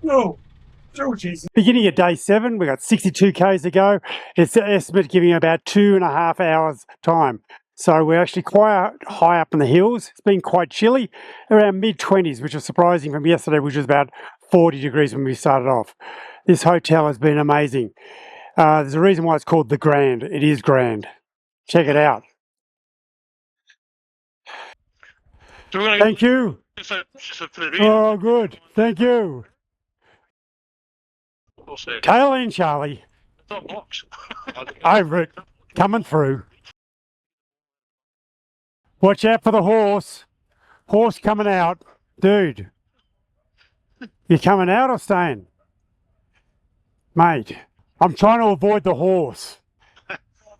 Oh, Jesus. Beginning of day 7, we've got 62 k's to go. It's estimated giving about 2.5 hours time. So we're actually quite high up in the hills. It's been quite chilly, around mid-20s, which was surprising from yesterday, which was about 40 degrees when we started off. This hotel has been amazing. There's a reason why it's called the Grand. It is grand. Check it out. Thank you. Oh, good. Thank you. Tail in, Charlie. Over it. Coming through. Watch out for the horse. Horse coming out. Dude. You coming out or staying? Mate, I'm trying to avoid the horse.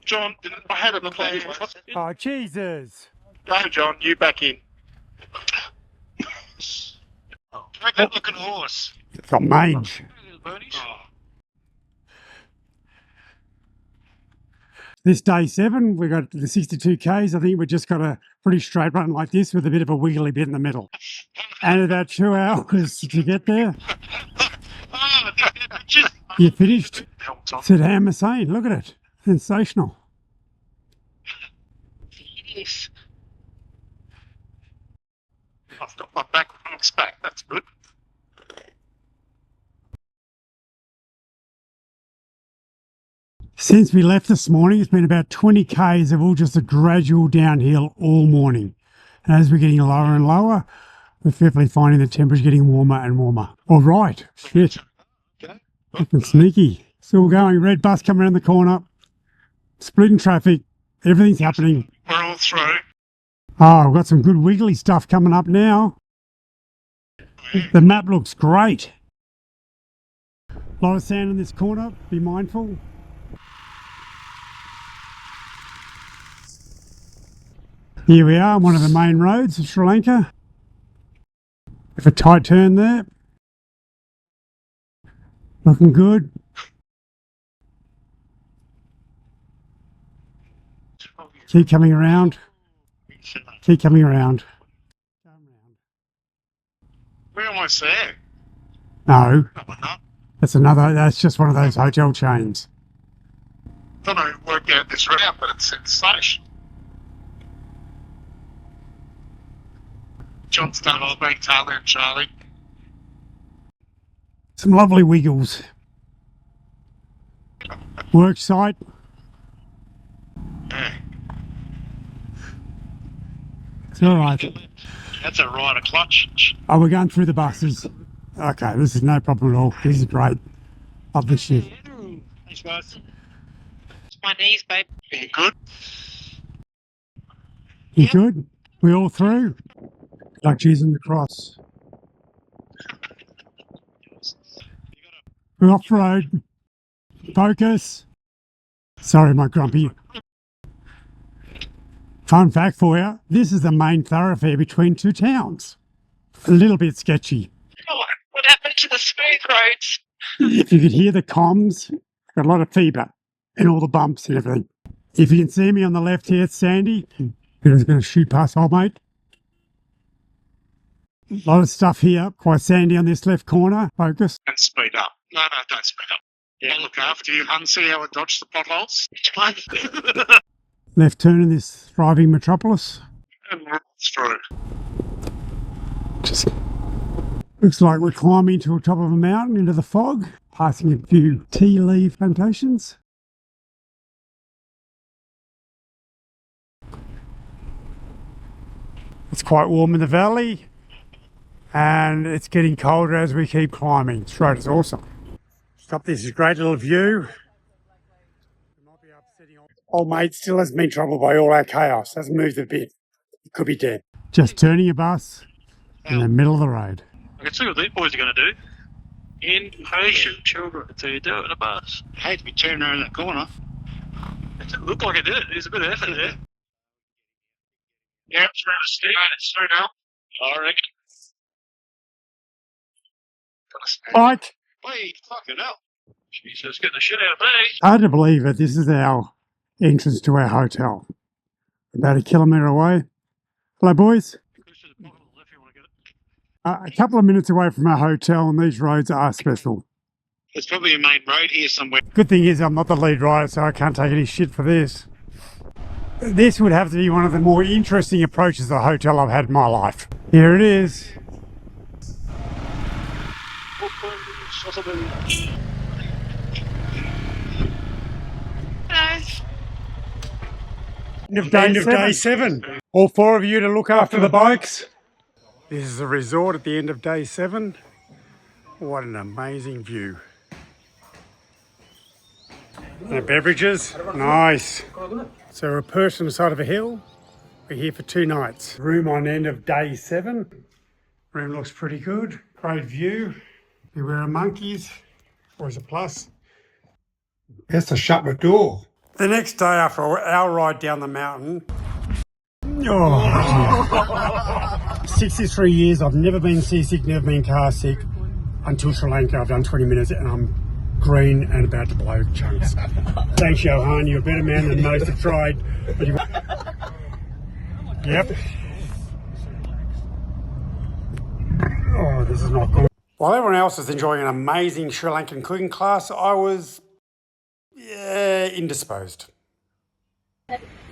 John, I had a plan. Oh, Jesus. No, John, you back in. Look at looking horse. It's got mange. This day 7, we've got the 62 k's. I think we've just got a pretty straight run like this with a bit of a wiggly bit in the middle. And about 2 hours to get there. You finished? Said Ham Hussein. Look at it. Sensational. Yes. I've got my back back. That's good. Since we left this morning, it's been about 20 k's of all just a gradual downhill all morning. And as we're getting lower and lower, we're definitely finding the temperature getting warmer and warmer. All right. Shit. Looking sneaky. Still going. Red bus coming around the corner. Splitting traffic. Everything's happening. We're all through. Oh, we've got some good wiggly stuff coming up now. The map looks great. A lot of sand in this corner. Be mindful. Here we are on one of the main roads of Sri Lanka. With a tight turn there. Looking good. Keep coming around. Keep coming around. We're almost there. No. No, we're not. That's just one of those hotel chains. Don't know work out this route, but it's sensation. John's done all the big tail there, Charlie. Some lovely wiggles. Work site. Yeah. It's all right. That's a rider clutch. Oh, we're going through the buses. Okay, this is no problem at all. This is great. Love this shit. Thanks, guys. It's my knees, babe. Are you good? You good? We all through? Like Jesus and the cross. We're off the road. Focus. Sorry, my grumpy. Fun fact for you, this is the main thoroughfare between two towns. A little bit sketchy. What happened to the smooth roads? If you could hear the comms, got a lot of feedback and all the bumps and everything. If you can see me on the left here, it's Sandy. Who's going to shoot past old mate. A lot of stuff here, quite sandy on this left corner. Focus. And speed up. No, don't speed up. Yeah, I'll look after you, hun. See how I dodge the potholes? Left turn in this thriving metropolis. And we're through. Just looks like we're climbing to the top of a mountain into the fog, passing a few tea leaf plantations. It's quite warm in the valley, and it's getting colder as we keep climbing. This road is awesome. Got this great little view. Old mate still hasn't been troubled by all our chaos. Hasn't moved a bit. He could be dead. Just turning a bus in the middle of the road. I can see what these boys are going to do. Impatient children. That's how you do it in a bus. I hate to be turning around that corner. It didn't look like it did. There's a bit of effort there. Yeah, it's around the stick. It's through now. I reckon. Right. Wait, fucking hell. Jesus, getting the shit out of me. Hard to believe it. This is our entrance to our hotel. About a kilometre away. Hello, boys. A couple of minutes away from our hotel, and these roads are special. There's probably a main road here somewhere. Good thing is I'm not the lead rider, so I can't take any shit for this. This would have to be one of the more interesting approaches to a hotel I've had in my life. Here it is. End of day seven. All four of you to look after the bikes. This is the resort at the end of day 7. What an amazing view. And beverages, nice. So we're perched on the side of a hill. We're here for 2 nights. Room on end of day 7. Room looks pretty good. Great view. Beware of monkeys. Always a plus. Best to shut the door. The next day after our ride down the mountain, 63 years, I've never been seasick, never been car sick. Until Sri Lanka, I've done 20 minutes and I'm green and about to blow chunks. Thanks, Johan. You're a better man than most have tried. But you... Yep. Oh, this is not good. While everyone else was enjoying an amazing Sri Lankan cooking class, I was indisposed.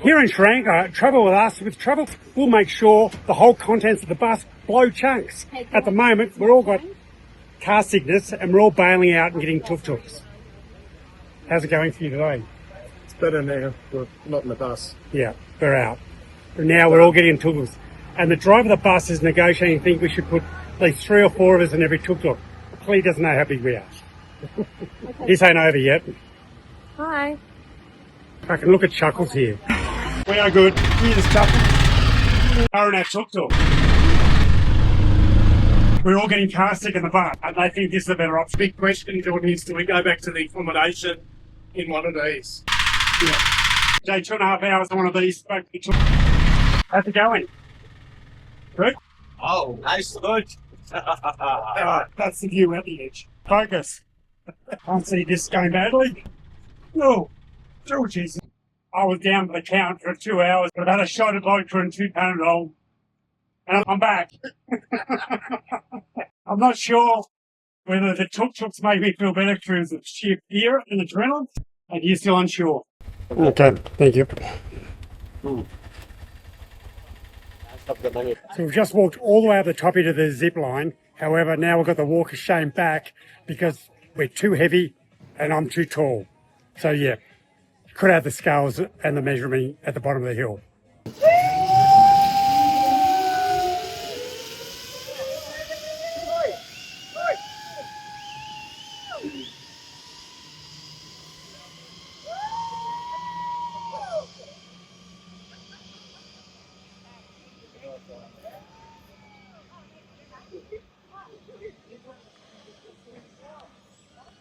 Here in Sri Lanka, trouble with us, we'll make sure the whole contents of the bus blow chunks. At the moment, we're all got car sickness and we're all bailing out and getting tuk-tuks. How's it going for you today? It's better now. We're not in the bus. Yeah, we're out. And now we're all getting tuk-tuks. And the driver of the bus is negotiating, think we should put at least 3 or 4 of us in every tuk-tuk. He doesn't know how big we are. Okay. This ain't over yet. Hi. I can look at Chuckles here. We are good. Here's Chuckles. Are in our tuk-tuk. We're all getting car sick in the bus, and they think this is a better option. Big question, Jordan, is do we go back to the accommodation in one of these? Yeah. Day 2.5 hours on one of these. How's it going? Good? Oh, nice. Good. That's the view at the edge. Focus. Can't see this going badly. No. Oh, Jesus. I was down to the count for 2 hours, but I had a shot of vodka and 2 Panadol. And I'm back. I'm not sure whether the tuk-tuks make me feel better because of sheer fear and adrenaline, and you're still unsure. Okay, thank you. So we've just walked all the way up the top into the zip line. However, now we've got the walk of shame back because we're too heavy and I'm too tall. So yeah, could have the scales and the measurement at the bottom of the hill.